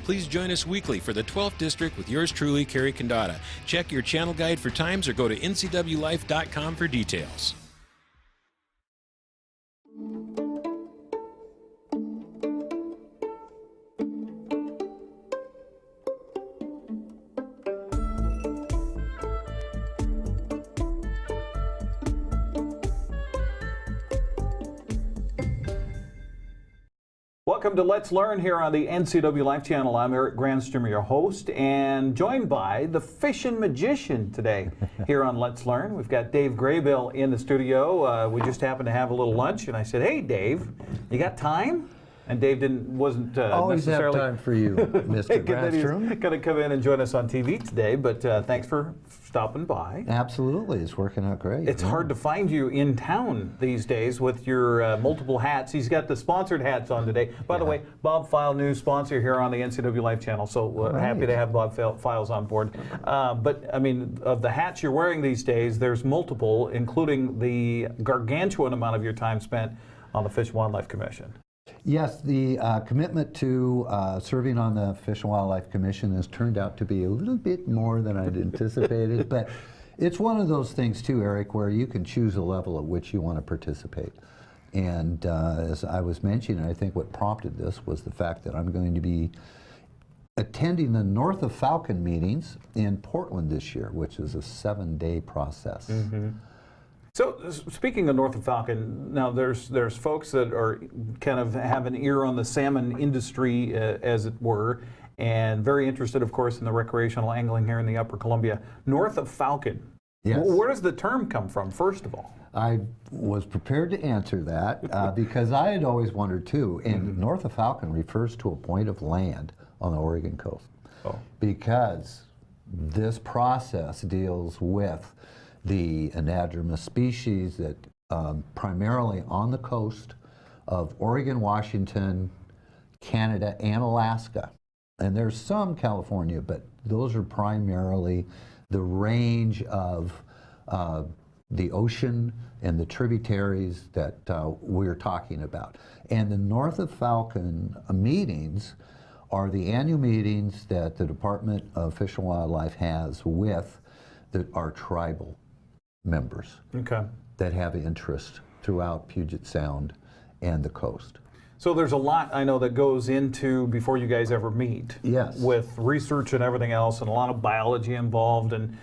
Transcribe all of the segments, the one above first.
Please join us weekly for the 12th District with yours truly, Kerry Condata. Check your channel guide for times or go to ncwlife.com for details. Welcome to Let's Learn here on the NCW Life Channel. I'm Eric Grandstreamer, your host, and joined by the Fishin magician today here on Let's Learn. We've got Dave Graybill in the studio. We just happened to have a little lunch, and I said, "Hey, Dave, you got time?" And Dave wasn't always necessarily have time for you, Mr. Grandstrom. He's going to come in and join us on TV today, but thanks for stopping by. Absolutely, it's working out great. It's hard to find you in town these days with your multiple hats. He's got the sponsored hats on today. By the way, Bob File, new sponsor here on the NCW Life Channel, so happy to have Bob Files on board. But, I mean, of the hats you're wearing these days, there's multiple, including the gargantuan amount of your time spent on the Fish and Wildlife Commission. Yes, the commitment to serving on the Fish and Wildlife Commission has turned out to be a little bit more than I'd anticipated, but it's one of those things too, Eric, where you can choose a level at which you want to participate. And as I was mentioning, I think what prompted this was the fact that I'm going to be attending the North of Falcon meetings in Portland this year, which is a 7-day process. Mm-hmm. So, speaking of North of Falcon, now there's folks that are kind of have an ear on the salmon industry, as it were, and very interested, of course, in the recreational angling here in the Upper Columbia. North of Falcon, yes. Where does the term come from, first of all? I was prepared to answer that because I had always wondered too, and North of Falcon refers to a point of land on the Oregon coast. Oh. Because this process deals with the anadromous species that primarily on the coast of Oregon, Washington, Canada, and Alaska. And there's some California, but those are primarily the range of the ocean and the tributaries that we're talking about. And the North of Falcon meetings are the annual meetings that the Department of Fish and Wildlife has with our tribal members that have interest throughout Puget Sound and the coast. So there's a lot, I know, that goes into before you guys ever meet. Yes. With research and everything else, and a lot of biology involved, and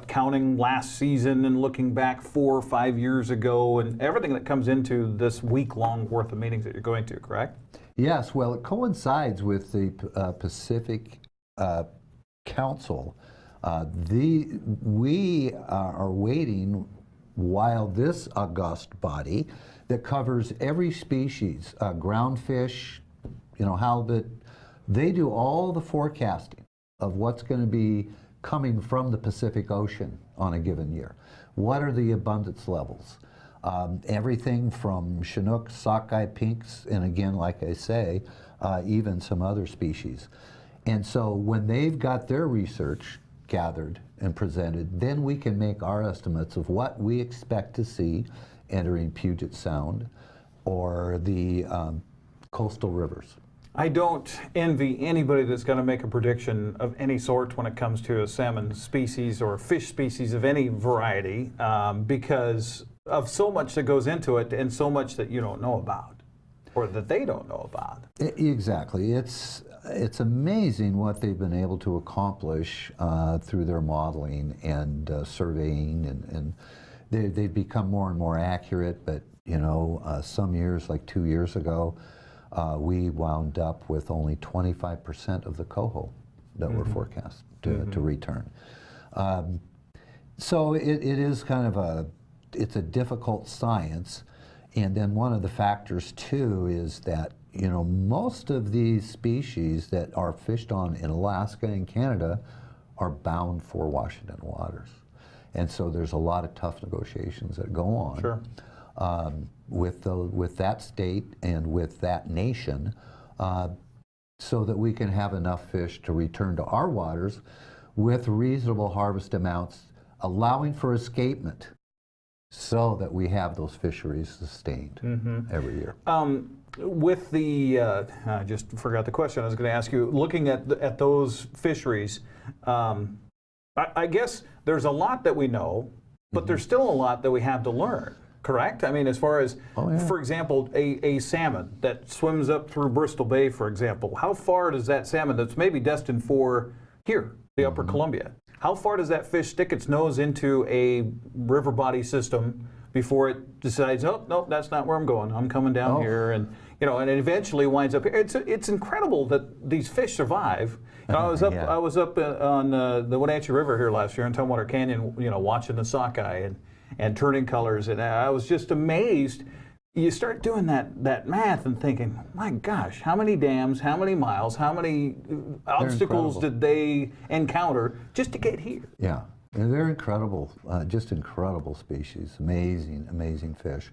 counting last season and looking back 4 or 5 years ago, and everything that comes into this week-long worth of meetings that you're going to, correct? Yes, well, it coincides with the Pacific Council. We are waiting while this august body that covers every species, groundfish, halibut, they do all the forecasting of what's going to be coming from the Pacific Ocean on a given year. What are the abundance levels? Everything from Chinook, sockeye pinks, and again, like I say, even some other species. And so when they've got their research gathered and presented, then we can make our estimates of what we expect to see entering Puget Sound or the coastal rivers. I don't envy anybody that's going to make a prediction of any sort when it comes to a salmon species or fish species of any variety, because of so much that goes into it and so much that you don't know about, or that they don't know about. Exactly. It's amazing what they've been able to accomplish through their modeling and surveying, and they've become more and more accurate. But some years, like 2 years ago, we wound up with only 25% of the coho that were forecast to return. So it is kind of it's a difficult science. And then one of the factors too is that most of these species that are fished on in Alaska and Canada are bound for Washington waters. And so there's a lot of tough negotiations that go on. Sure. With that state and with that nation, so that we can have enough fish to return to our waters with reasonable harvest amounts, allowing for escapement. so that we have those fisheries sustained every year. With the, I just forgot the question I was going to ask you. Looking at those fisheries, I guess there's a lot that we know, but there's still a lot that we have to learn. Correct? I mean, as far as, for example, a salmon that swims up through Bristol Bay, for example, how far does that salmon that's maybe destined for here, the Upper Columbia, how far does that fish stick its nose into a river body system before it decides, oh, no, that's not where I'm going. I'm coming down here, and and it eventually winds up here. It's incredible that these fish survive. I was up on the Wenatchee River here last year in Tumwater Canyon, watching the sockeye and turning colors, and I was just amazed. You start doing that math and thinking, my gosh, how many dams, how many miles, how many obstacles did they encounter just to get here? Yeah, and they're incredible, just incredible species, amazing fish.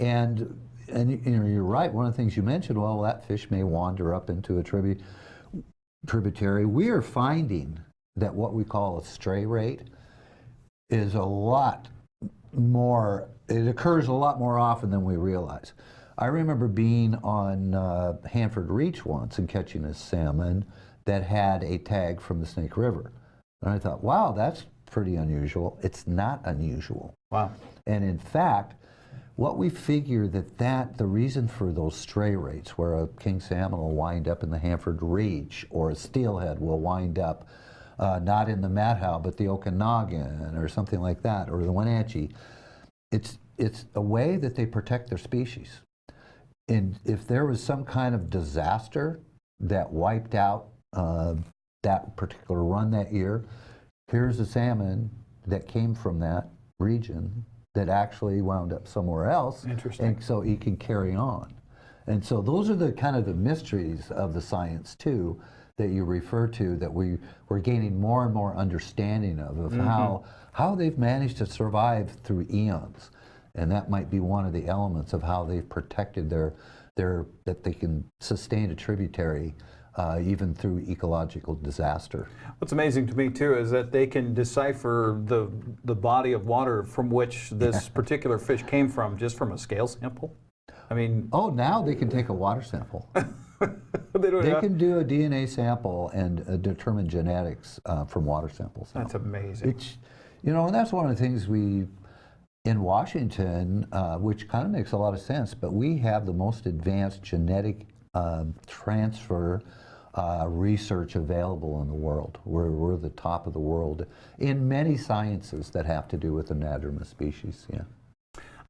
And you're right, one of the things you mentioned, well, that fish may wander up into a tributary. We are finding that what we call a stray rate is a lot more, it occurs a lot more often than we realize. I remember being on Hanford Reach once and catching a salmon that had a tag from the Snake River. And I thought, wow, that's pretty unusual. It's not unusual. Wow. And in fact, what we figure that the reason for those stray rates, where a king salmon will wind up in the Hanford Reach, or a steelhead will wind up not in the Matthow, but the Okanagan, or something like that, or the Wenatchee, it's a way that they protect their species. And if there was some kind of disaster that wiped out that particular run that year, here's a salmon that came from that region that actually wound up somewhere else. Interesting. And so he can carry on. And so those are the kind of the mysteries of the science too that you refer to, that we're gaining more and more understanding of how they've managed to survive through eons. And that might be one of the elements of how they've protected that they can sustain a tributary even through ecological disaster. What's amazing to me too is that they can decipher the body of water from which this particular fish came from, just from a scale sample. I mean, now they can take a water sample. They can do a DNA sample and determine genetics from water samples. That's amazing. And that's one of the things in Washington, which kind of makes a lot of sense, but we have the most advanced genetic transfer research available in the world. We're the top of the world in many sciences that have to do with anadromous species. Yeah.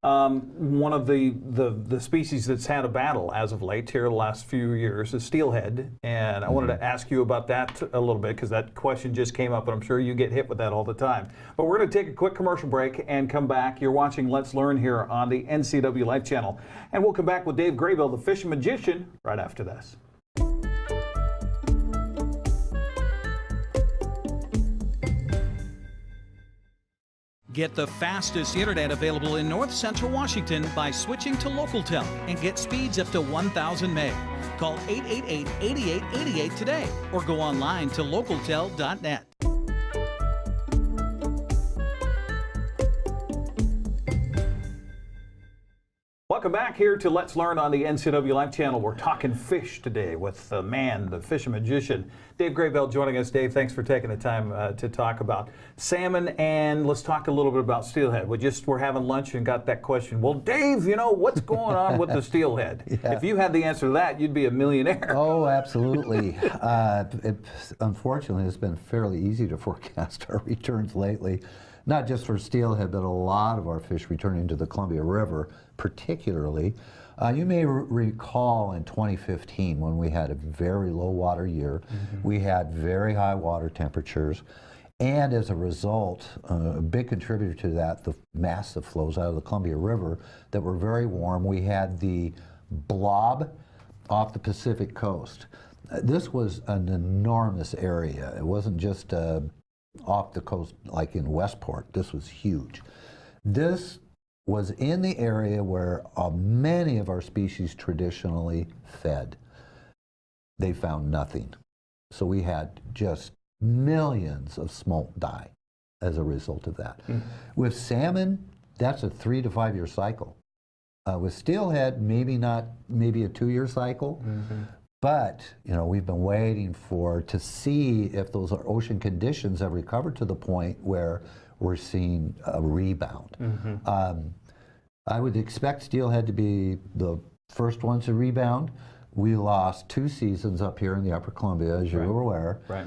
One of the species that's had a battle as of late here the last few years is steelhead, and I wanted to ask you about that a little bit because that question just came up, and I'm sure you get hit with that all the time. But we're going to take a quick commercial break and come back. You're watching Let's Learn here on the NCW Life Channel, and we'll come back with Dave Graybill, the Fishin' Magician, right after this. Get the fastest internet available in North Central Washington by switching to LocalTel and get speeds up to 1,000 meg. Call 888-8888 today or go online to localtel.net. Welcome back here to Let's Learn on the NCW Life Channel. We're talking fish today with the man, the Fishin' Magician, Dave Graybill, joining us. Dave, thanks for taking the time to talk about salmon, and let's talk a little bit about steelhead. We're having lunch and got that question. Well, Dave, what's going on with the steelhead? Yeah. If you had the answer to that, you'd be a millionaire. Oh, absolutely. Unfortunately, it's been fairly easy to forecast our returns lately. Not just for steelhead, but a lot of our fish returning to the Columbia River, particularly. You may recall in 2015 when we had a very low water year, we had very high water temperatures, and as a result, a big contributor to that, the massive flows out of the Columbia River that were very warm. We had the blob off the Pacific coast. This was an enormous area. It wasn't just off the coast like in Westport. This was huge. This was in the area where many of our species traditionally fed. They found nothing. So we had just millions of smolt die as a result of that. With salmon, that's a 3 to 5 year cycle. With steelhead, maybe a 2-year cycle. But we've been waiting to see if those ocean conditions have recovered to the point where we're seeing a rebound. I would expect steelhead to be the first ones to rebound. We lost 2 seasons up here in the Upper Columbia, as you're aware. Right.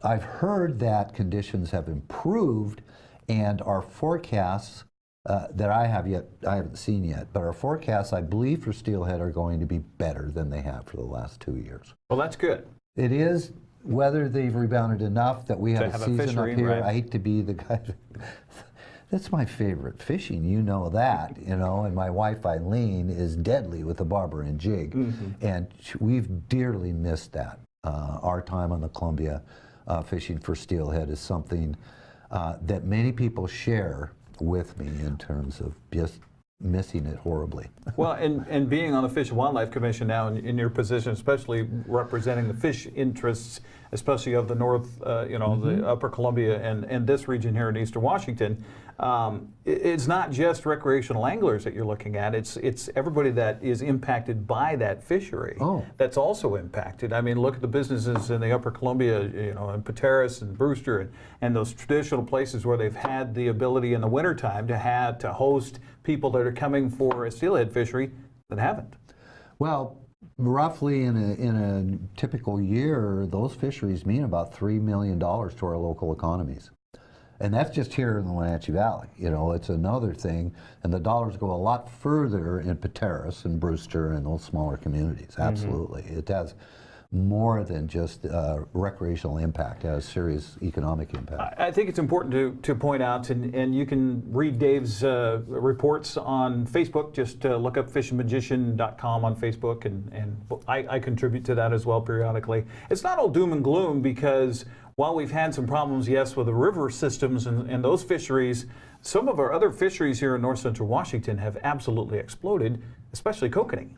I've heard that conditions have improved, and our forecasts that I haven't seen yet, but our forecasts, I believe, for steelhead are going to be better than they have for the last 2 years. Well, that's good. It is. Whether they've rebounded enough that we have a season fishery, up here, right. I hate to be the guy. That's my favorite fishing, you know that, and my wife Eileen is deadly with the bobber and jig, and we've dearly missed that. Our time on the Columbia fishing for steelhead is something that many people share with me in terms of just missing it horribly. Well, and being on the Fish and Wildlife Commission now in your position, especially representing the fish interests, especially of the north, the Upper Columbia and this region here in Eastern Washington, it's not just recreational anglers that you're looking at. It's everybody that is impacted by that fishery that's also impacted. I mean, look at the businesses in the Upper Columbia, in Pateros and Brewster and those traditional places where they've had the ability in the wintertime to host people that are coming for a steelhead fishery that haven't. Well, roughly in a typical year, those fisheries mean about $3 million to our local economies. And that's just here in the Wenatchee Valley. It's another thing, and the dollars go a lot further in Pateros and Brewster and those smaller communities. Absolutely. It has more than just recreational impact. It has serious economic impact. I think it's important to point out, and you can read Dave's reports on Facebook. Just look up fishandmagician.com on Facebook, and I contribute to that as well periodically. It's not all doom and gloom, because while we've had some problems, yes, with the river systems and those fisheries, some of our other fisheries here in north central Washington have absolutely exploded, especially kokanee.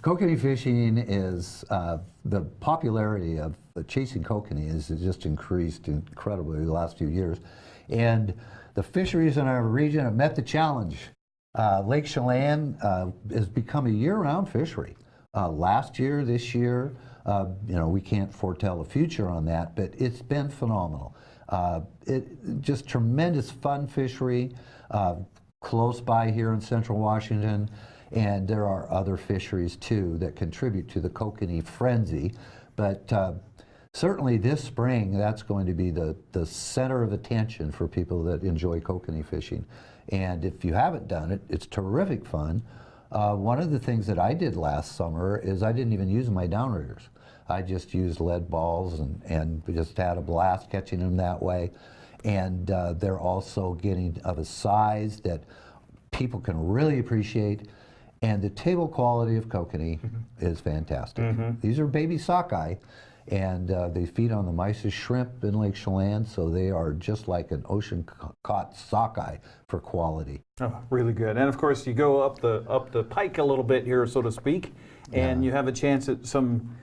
Kokanee fishing is, the popularity of chasing kokanee has just increased incredibly the last few years. And the fisheries in our region have met the challenge. Lake Chelan has become a year-round fishery. Last year, this year, we can't foretell the future on that, but it's been phenomenal. Just tremendous fun fishery, close by here in central Washington. And there are other fisheries, too, that contribute to the kokanee frenzy. But certainly this spring, that's going to be the center of attention for people that enjoy kokanee fishing. And if you haven't done it, it's terrific fun. One of the things that I did last summer is I didn't even use my downriggers. I just used lead balls and just had a blast catching them that way. And they're also getting of a size that people can really appreciate. And the table quality of kokanee is fantastic. These are baby sockeye, and they feed on the mysis shrimp in Lake Chelan, so they are just like an ocean-caught sockeye for quality. Oh, really good. And of course, you go up the pike a little bit here, so to speak, and you have a chance at some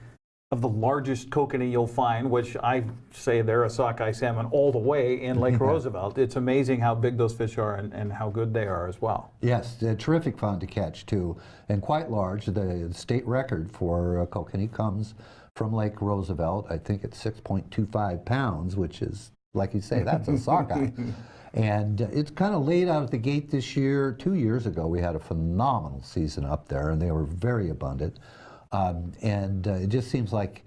of the largest kokanee you'll find, which I say they're a sockeye salmon all the way in Lake Roosevelt. It's amazing how big those fish are and how good they are as well. Yes, they're terrific fun to catch too, and quite large. The state record for kokanee comes from Lake Roosevelt. I think it's 6.25 pounds, which is, like you say, that's a sockeye. And it's kind of laid out at the gate this year. 2 years ago, we had a phenomenal season up there, and they were very abundant. It just seems like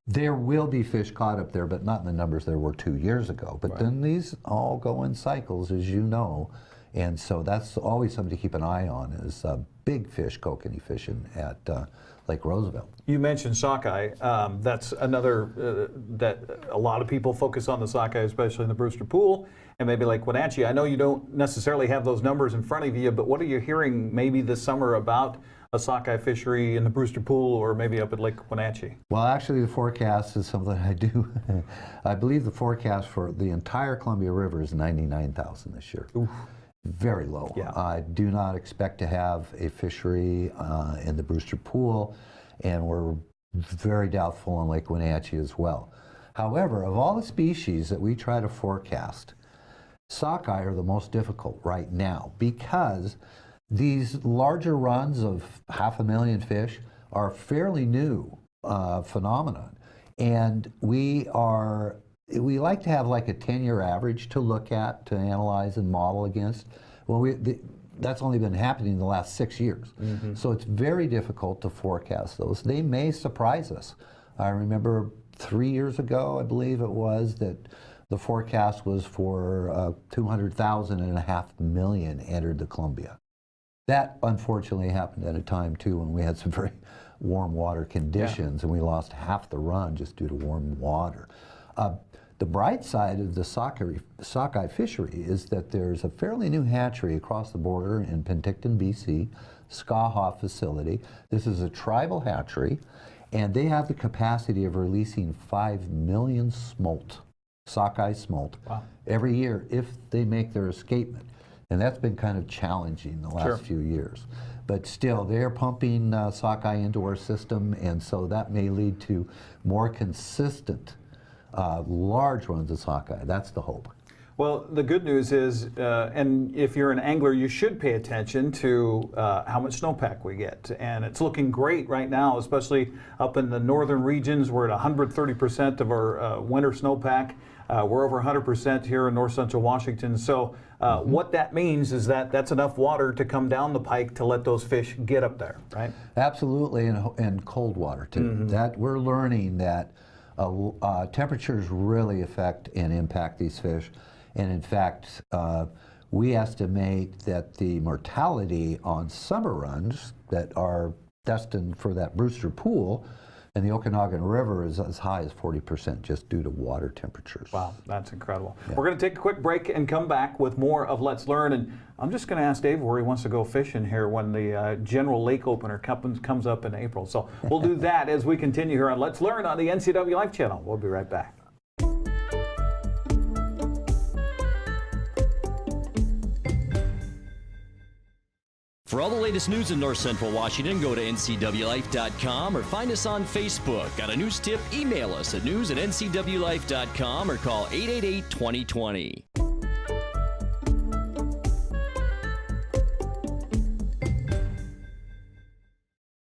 there will be fish caught up there, but not in the numbers there were 2 years ago. But then these all go in cycles, as you know, and so that's always something to keep an eye on, is big fish kokanee fishing at Lake Roosevelt. You mentioned sockeye. That's another that a lot of people focus on, the sockeye, especially in the Brewster Pool and maybe Lake Wenatchee. I know you don't necessarily have those numbers in front of you, but what are you hearing maybe this summer about a sockeye fishery in the Brewster Pool or maybe up at Lake Wenatchee? Well, actually, the forecast is something I do. I believe the forecast for the entire Columbia River is 99,000 this year. Oof. Very low. Yeah. I do not expect to have a fishery in the Brewster Pool, and we're very doubtful in Lake Wenatchee as well. However, of all the species that we try to forecast, sockeye are the most difficult right now because these larger runs of 500,000 fish are a fairly new phenomenon. And we like to have like a 10-year average to look at, to analyze and model against. Well, that's only been happening in the last 6 years. So it's very difficult to forecast those. They may surprise us. I remember 3 years ago, I believe it was, that the forecast was for 200,000 and 500,000 entered the Columbia. That unfortunately happened at a time too when we had some very warm water conditions, and we lost half the run just due to warm water. The bright side of the sockeye fishery is that there's a fairly new hatchery across the border in Penticton, BC, Skaha facility. This is a tribal hatchery, and they have the capacity of releasing 5 million smolt, sockeye smolt, every year if they make their escapement. And that's been kind of challenging the last few years. But still, they're pumping sockeye into our system, and so that may lead to more consistent large runs of sockeye. That's the hope. Well, the good news is, and if you're an angler, you should pay attention to how much snowpack we get. And it's looking great right now, especially up in the northern regions. We're at 130% of our winter snowpack. We're over 100% here in north central Washington. So what that means is that that's enough water to come down the pike to let those fish get up there, right? Absolutely, and cold water too. That we're learning that temperatures really affect and impact these fish. And in fact, we estimate that the mortality on summer runs that are destined for that Brewster Pool and the Okanagan River is as high as 40% just due to water temperatures. Wow, that's incredible. Yeah. We're going to take a quick break and come back with more of Let's Learn. And I'm just going to ask Dave where he wants to go fishing here when the General Lake Opener comes up in April. So we'll do that as we continue here on Let's Learn on the NCW Life Channel. We'll be right back. For all the latest news in North Central Washington, go to ncwlife.com or find us on Facebook. Got a news tip? Email us at news@ncwlife.com or call 888-2020.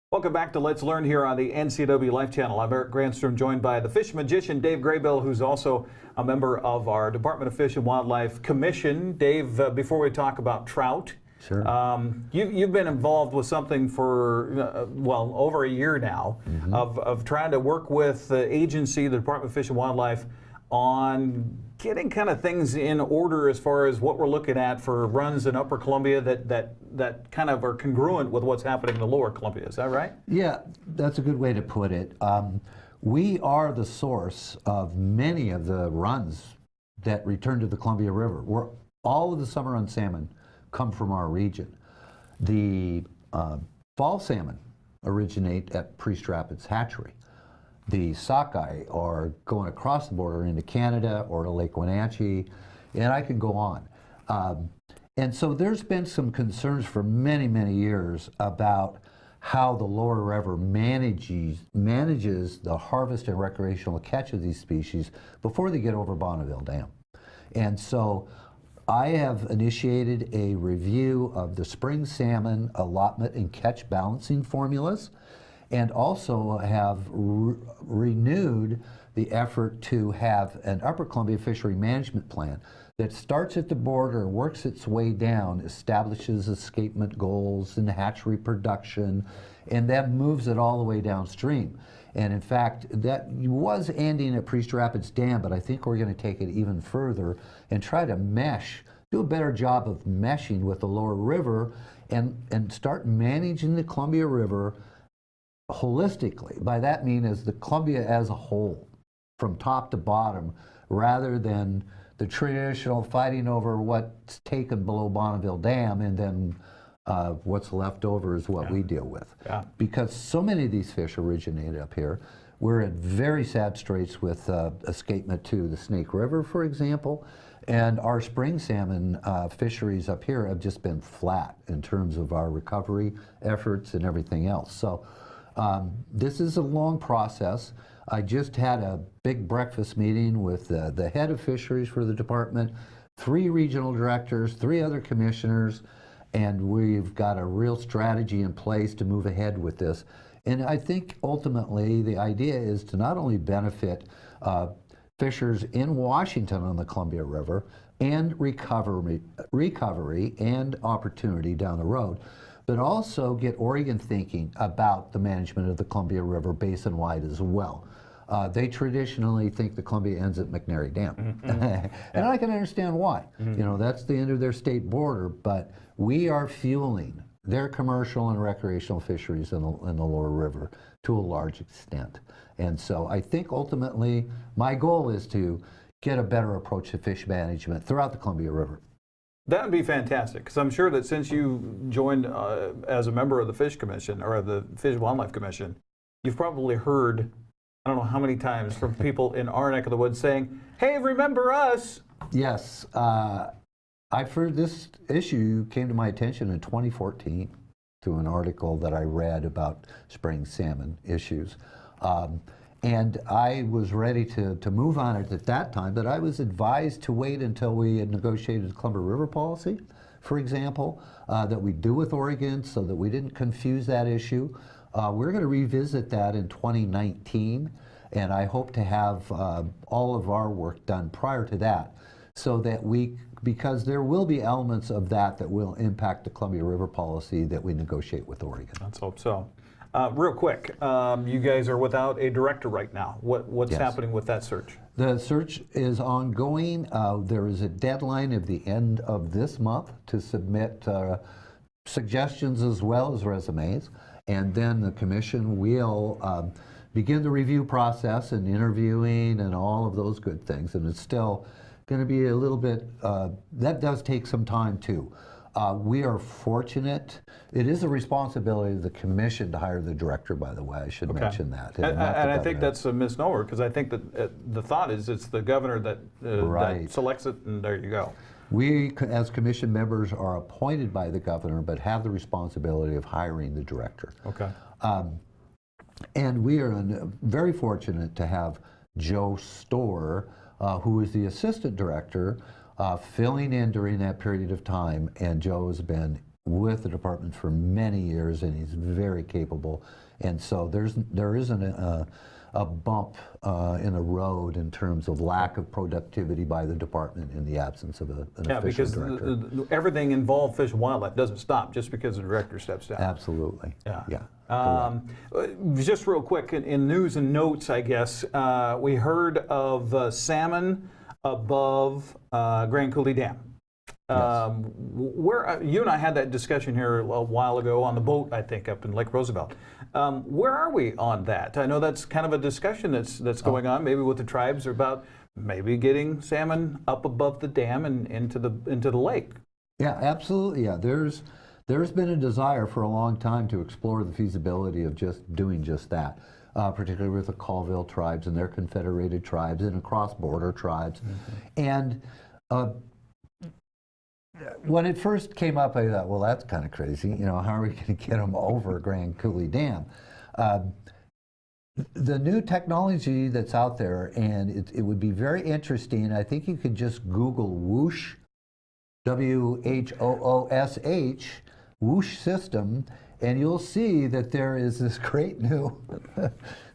Welcome back to Let's Learn here on the NCW Life Channel. I'm Eric Granstrom, joined by the fish magician Dave Graybill, who's also a member of our Department of Fish and Wildlife Commission. Dave, before we talk about trout, you've been involved with something for, well, over a year now, of trying to work with the agency, the Department of Fish and Wildlife, on getting kind of things in order as far as what we're looking at for runs in Upper Columbia that kind of are congruent with what's happening in the Lower Columbia. Is that right? Yeah, that's a good way to put it. We are the source of many of the runs that return to the Columbia River, where all of the summer run salmon come from our region. The fall salmon originate at Priest Rapids Hatchery. The sockeye are going across the border into Canada or to Lake Wenatchee, and I can go on. And so there's been some concerns for many, many years about how the Lower River manages the harvest and recreational catch of these species before they get over Bonneville Dam. And so I have initiated a review of the spring salmon allotment and catch balancing formulas, and also have renewed the effort to have an Upper Columbia fishery management plan that starts at the border, works its way down, establishes escapement goals and hatchery production, and then moves it all the way downstream. And in fact, that was ending at Priest Rapids Dam, but I think we're going to take it even further and try to mesh, do a better job of meshing with the Lower River and start managing the Columbia River holistically. By that mean as the Columbia as a whole, from top to bottom, rather than the traditional fighting over what's taken below Bonneville Dam and then what's left over is what we deal with. Because so many of these fish originated up here. We're in very sad straits with escapement to the Snake River, for example, and our spring salmon fisheries up here have just been flat in terms of our recovery efforts and everything else. So this is a long process. I just had a big breakfast meeting with the head of fisheries for the department, 3 regional directors, 3 other commissioners, and we've got a real strategy in place to move ahead with this. And I think ultimately the idea is to not only benefit fishers in Washington on the Columbia River and recovery and opportunity down the road, but also get Oregon thinking about the management of the Columbia River basin-wide as well. They traditionally think the Columbia ends at McNary Dam. And I can understand why. You know, that's the end of their state border, but we are fueling their commercial and recreational fisheries in the lower river to a large extent. And so I think ultimately my goal is to get a better approach to fish management throughout the Columbia River. That would be fantastic, because I'm sure that since you joined as a member of the Fish Commission, or the Fish and Wildlife Commission, you've probably heard, I don't know how many times, from people in our neck of the woods saying, hey, remember us? Yes, I've heard this issue came to my attention in 2014 through an article that I read about spring salmon issues. And I was ready to move on it at that time, but I was advised to wait until we had negotiated the Columbia River policy, for example, that we do with Oregon, so that we didn't confuse that issue. We're going to revisit that in 2019, and I hope to have all of our work done prior to that, so that because there will be elements of that that will impact the Columbia River policy that we negotiate with Oregon. Let's hope so. Real quick, you guys are without a director right now. What's Yes. happening with that search? The search is ongoing. There is a deadline at the end of this month to submit suggestions as well as resumes, and then the commission will begin the review process and interviewing and all of those good things. And it's still going to be a little bit, that does take some time too. We are fortunate. It is a responsibility of the commission to hire the director, by the way. I should mention that. And not the I think governor. that's a misnomer, because I think that the thought is it's the governor that Right. selects it, and there you go. We, as commission members, are appointed by the governor, but have the responsibility of hiring the director. Okay. And we are very fortunate to have Joe Storr, who is the assistant director, filling in during that period of time. And Joe has been with the department for many years, and he's very capable. And so there isn't a bump in the road in terms of lack of productivity by the department in the absence of an official because director. everything involved Fish and Wildlife doesn't stop just because the director steps down. Absolutely. Yeah. Correct. Just real quick, in news and notes, I guess, we heard of salmon above Grand Coulee Dam. Where you and I had that discussion here a while ago on the boat, I think, up in Lake Roosevelt. Where are we on that? I know that's kind of a discussion that's going on, maybe with the tribes, about maybe getting salmon up above the dam and into the lake. Yeah, absolutely. Yeah, there's been a desire for a long time to explore the feasibility of just doing just that, particularly with the Colville tribes and their confederated tribes and cross-border tribes. And when it first came up, I thought, well, that's kind of crazy. You know, how are we going to get them over Grand Coulee Dam? The new technology that's out there, and it would be very interesting. I think you could just Google whoosh, WHOOSH, whoosh system, and you'll see that there is this great new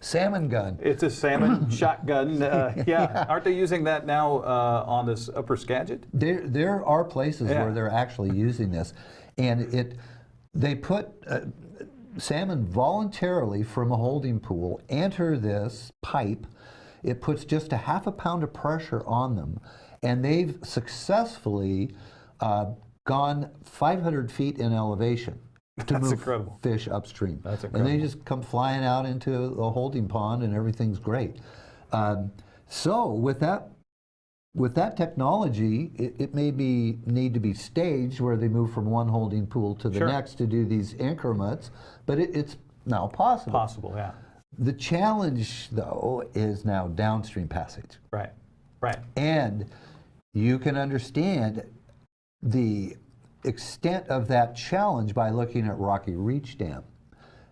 salmon gun. It's a salmon shotgun. Yeah. Aren't they using that now on this Upper Skagit? There are places where they're actually using this, and they put salmon voluntarily from a holding pool enter this pipe. It puts just a half a pound of pressure on them, and they've successfully gone 500 feet in elevation to That's move incredible. fish upstream. That's And incredible. they just come flying out into a holding pond, and everything's great. So with that technology, it may need to be staged where they move from one holding pool to the next to do these increments, but it's now possible. Possible, yeah. The challenge, though, is now downstream passage. Right. And you can understand the extent of that challenge by looking at Rocky Reach Dam.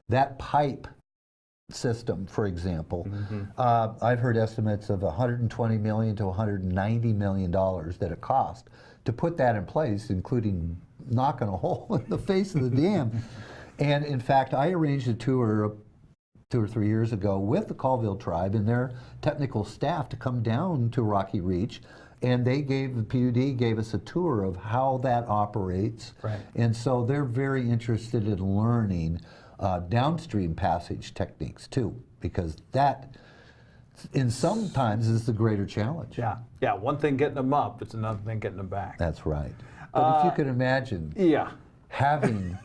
That pipe system, for example, I've heard estimates of $120 million to $190 million that it cost to put that in place, including knocking a hole in the face of the dam. And in fact, I arranged a tour 2 or 3 years ago with the Colville tribe and their technical staff to come down to Rocky Reach, and the PUD gave us a tour of how that operates. Right. And so they're very interested in learning downstream passage techniques too, because that in sometimes is the greater challenge. Yeah, one thing getting them up, it's another thing getting them back. That's right. But if you could imagine having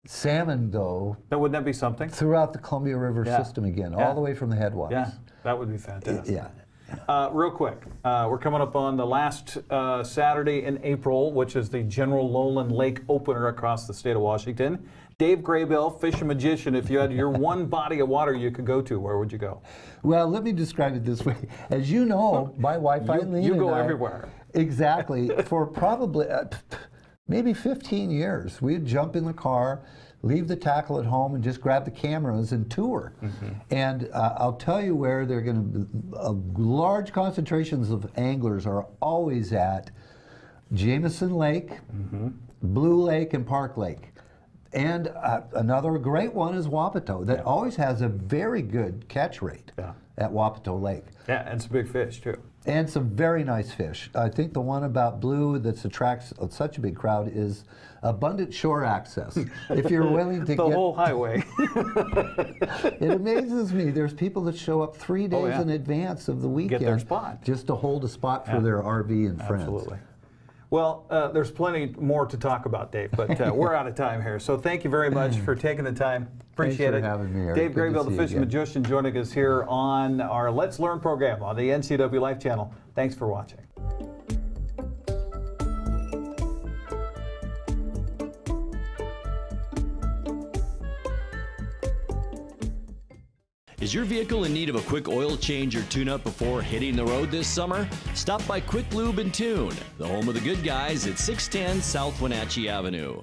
salmon go wouldn't that be something? throughout the Columbia River system again, all the way from the headwaters. Yeah, that would be fantastic. Yeah. Real quick, we're coming up on the last Saturday in April, which is the General Lowland Lake opener across the state of Washington. Dave Graybill, Fishin' Magician, if you had your one body of water you could go to, where would you go? Well, let me describe it this way. As you know, my wife Eileen You go and I, everywhere. Exactly. For probably maybe 15 years, we'd jump in the car, leave the tackle at home, and just grab the cameras and tour. And I'll tell you where they're going to be, large concentrations of anglers are always at Jameson Lake, Blue Lake, and Park Lake. And another great one is Wapato that always has a very good catch rate at Wapato Lake. Yeah, and some big fish too. And some very nice fish. I think the one about Blue that attracts such a big crowd is abundant shore access. If you're willing to the whole highway. It amazes me. There's people that show up 3 days in advance of the weekend. Get their spot. Just to hold a spot for their RV and friends. Absolutely. Well, there's plenty more to talk about, Dave, but we're out of time here. So thank you very much for taking the time. Appreciate Thanks it. for having me, Eric. Dave Good to Graybill, the see you Fishin' again. Magician, joining us here on our Let's Learn program on the NCW Life channel. Thanks for watching. Is your vehicle in need of a quick oil change or tune-up before hitting the road this summer? Stop by Quick Lube and Tune, the home of the good guys at 610 South Wenatchee Avenue.